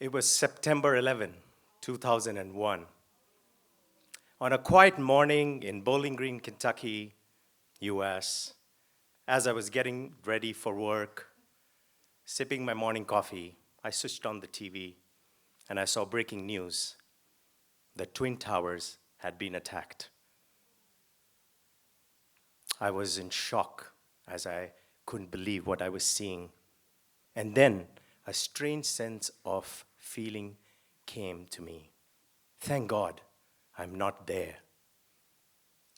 It was September 11, 2001. On a quiet morning in Bowling Green, Kentucky, US, as I was getting ready for work, sipping my morning coffee, I switched on the TV and I saw breaking news. The Twin Towers had been attacked. I was in shock as I couldn't believe what I was seeing. And then a strange sense of feeling came to me. Thank God I'm not there.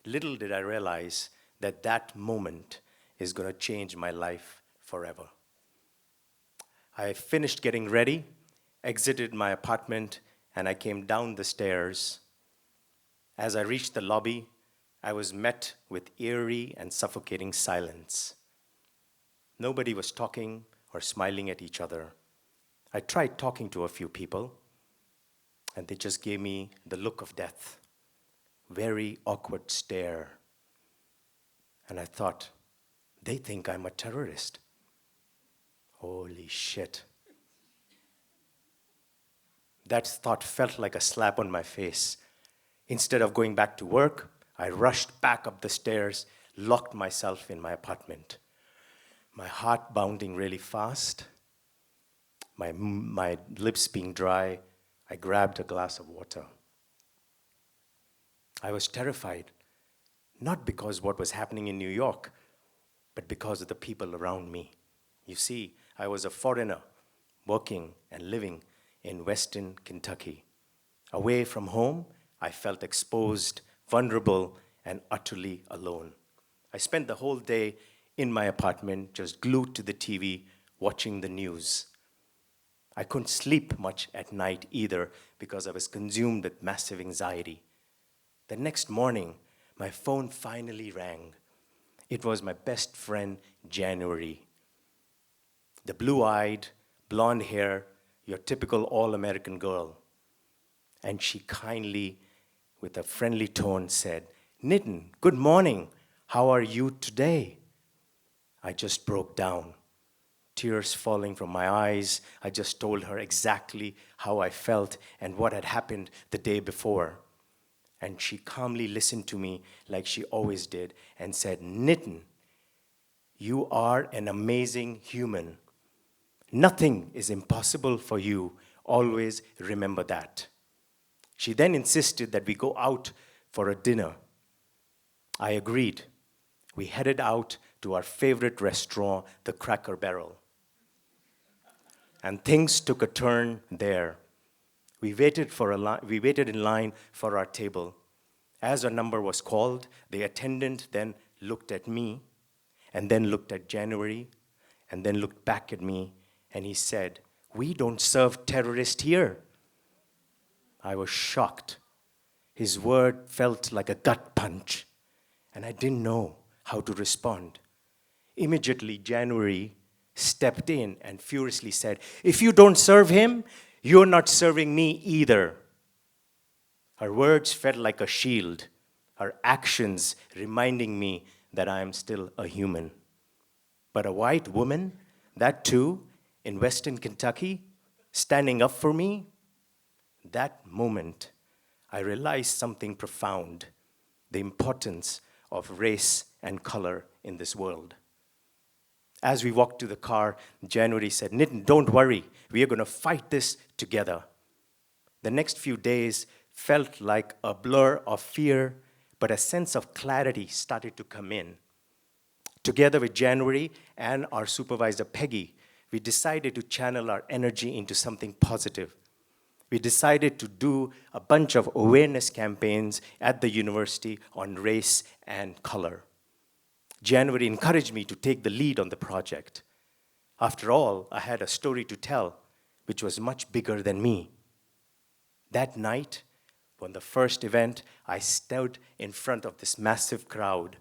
Little did I realize that that moment is going to change my life forever. I finished getting ready, exited my apartment, and I came down the stairs. As I reached the lobby, I was met with eerie and suffocating silence. Nobody was talking or smiling at each other. I tried talking to a few people, and they just gave me the look of death. Very awkward stare. And I thought, they think I'm a terrorist. Holy shit. That thought felt like a slap on my face. Instead of going back to work, I rushed back up the stairs, locked myself in my apartment. My heart bounding really fast, my lips being dry, I grabbed a glass of water. I was terrified, not because what was happening in New York, but because of the people around me. You see, I was a foreigner working and living in Western Kentucky. Away from home, I felt exposed, vulnerable, and utterly alone. I spent the whole day in my apartment, just glued to the TV, watching the news. I couldn't sleep much at night either because I was consumed with massive anxiety. The next morning, my phone finally rang. It was my best friend, January. The blue-eyed, blonde hair, your typical all-American girl. And she kindly, with a friendly tone, said, "Nitin, good morning. How are you today?" I just broke down. Tears falling from my eyes, I just told her exactly how I felt and what had happened the day before. And she calmly listened to me like she always did and said, "Nitin, you are an amazing human. Nothing is impossible for you. Always remember that." She then insisted that we go out for a dinner. I agreed. We headed out to our favorite restaurant, the Cracker Barrel. And things took a turn there. We waited in line for our table. As our number was called, the attendant then looked at me, and then looked at January, and then looked back at me, and he said, "We don't serve terrorists here." I was shocked. His word felt like a gut punch, and I didn't know how to respond. Immediately, January stepped in and furiously said, "If you don't serve him, you're not serving me either." Her words felt like a shield, her actions reminding me that I am still a human. But a white woman, that too, in Western Kentucky, standing up for me, that moment, I realized something profound, the importance of race and color in this world. As we walked to the car, January said, "Nitin, don't worry. We are going to fight this together." The next few days felt like a blur of fear, but a sense of clarity started to come in. Together with January and our supervisor, Peggy, we decided to channel our energy into something positive. We decided to do a bunch of awareness campaigns at the university on race and color. January encouraged me to take the lead on the project. After all, I had a story to tell, which was much bigger than me. That night, on the first event, I stood in front of this massive crowd,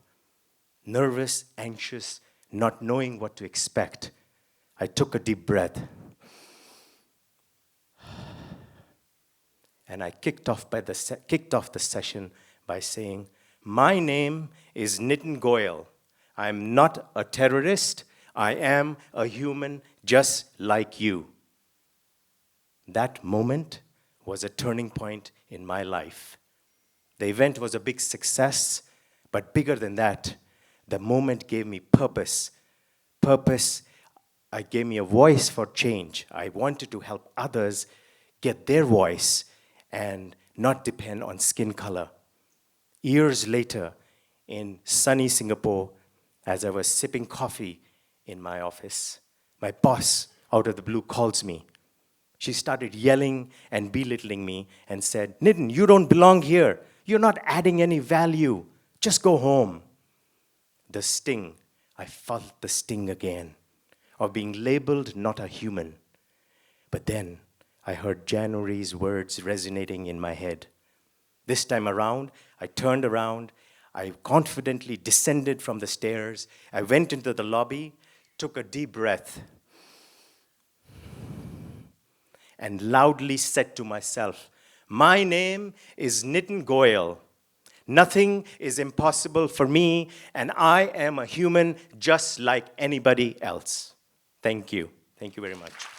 nervous, anxious, not knowing what to expect. I took a deep breath, and I kicked off the session by saying, "My name is Nitin Goyal. I'm not a terrorist. I am a human just like you." That moment was a turning point in my life. The event was a big success, but bigger than that, the moment gave me purpose. Purpose, it gave me a voice for change. I wanted to help others get their voice and not depend on skin color. Years later, in sunny Singapore, as I was sipping coffee in my office, my boss, out of the blue, calls me. She started yelling and belittling me and said, "Nitin, you don't belong here. You're not adding any value. Just go home." The sting, I felt the sting again of being labeled not a human. But then I heard January's words resonating in my head. This time around, I turned around, I confidently descended from the stairs, I went into the lobby, took a deep breath, and loudly said to myself, "My name is Nitin Goyal. Nothing is impossible for me, and I am a human just like anybody else." Thank you. Thank you very much.